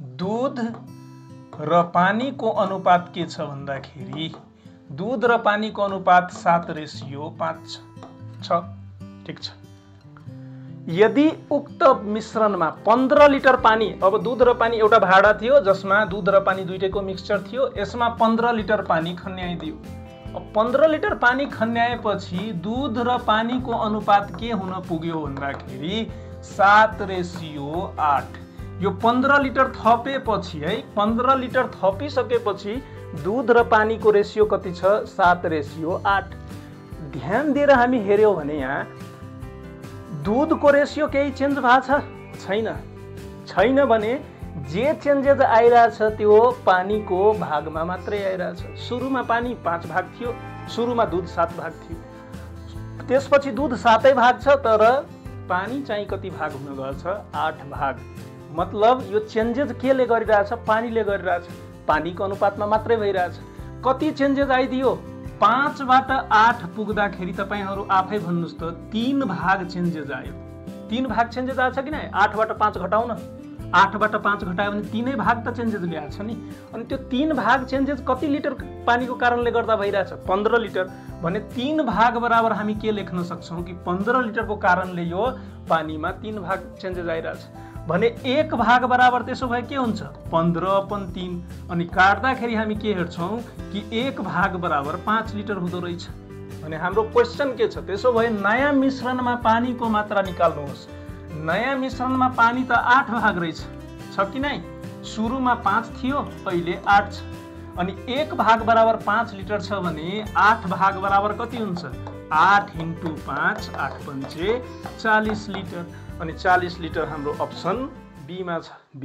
दूध र पानीको अनुपात के छ भन्दाखेरि दूध र पानीको अनुपात 7:5 छ। ठीक छ। यदि उक्त मिश्रणमा 15 लिटर पानी, अब दूध र पानी एउटा भाडा थियो जसमा दूध र पानी दुईटैको मिक्सचर थियो, यसमा 15 लिटर पानी खन्याइदियो। अब 15 लिटर पानी खन्याएपछि दूध र पानीको अनुपात के हुन पुग्यो भन्दाखेरि 7:8। यो 15 लिटर थपेपछि है, 15 लिटर थपिसकेपछि दूध र पानीको रेसियो कति छ? 7:8। ध्यान दिएर हामी हेर्यौं भने यहाँ दूधको रेसियो केही चेन्ज भएको छ? छैन भने जे चेन्जेस आइरहेछ त्यो पानीको भागमा मात्रै आइरहेछ। सुरुमा पानी 5 भाग थियो, सुरुमा दूध 7 भाग थियो, त्यसपछि दूध 7 भाग छ तर पानी चाहिँ कति भाग हुन गएछ? 8 भाग। मतलब यो चेन्जेस केले गरिरहेछ? पानीले गरिरहेछ। पानीको अनुपातमा मात्रै भइरहेछ। कति चेन्जेस आइदियो? 5 बाट 8 पुग्दाखेरि तपाईहरु आफै भन्नुस् त 3 भाग चेन्जेस आयो। 3 भाग चेन्जेस आछ कि नै? 8 बाट 5 घटाउन, 8 बाट 5 घटायो भने 3 भाग त चेन्जेस ल्याछ नि। अनि त्यो 3 भाग चेन्जेस कति लिटर पानीको कारणले गर्दा भइरहेछ? 15 लिटर। भने 3 भाग बराबर हामी के लेख्न सक्छौं कि 15 लिटरको कारणले यो पानीमा 3 भाग चेन्जेस आइरहेछ भने 1 भाग बराबर त्यसो भए के हुन्छ? 15/3। अनि काट्दाखेरि हामी के हेर्छौं कि 1 भाग बराबर 5 लिटर हुँदो रहेछ। भने हाम्रो क्वेशन के छ? त्यसो भए नयाँ मिश्रणमा पानीको मात्रा निकाल्नुहोस्। नयाँ मिश्रणमा पानी त 8 भाग रहेछ, छ कि नै? सुरुमा 5 थियो, अहिले 8 छ। अनि 1 भाग बराबर 5 लिटर छ भने 8 भाग बराबर कति हुन्छ? 8 × 5 8 × 5 40 लिटर। अनि 40 लिटर हाम्रो अप्सन बी मा छ।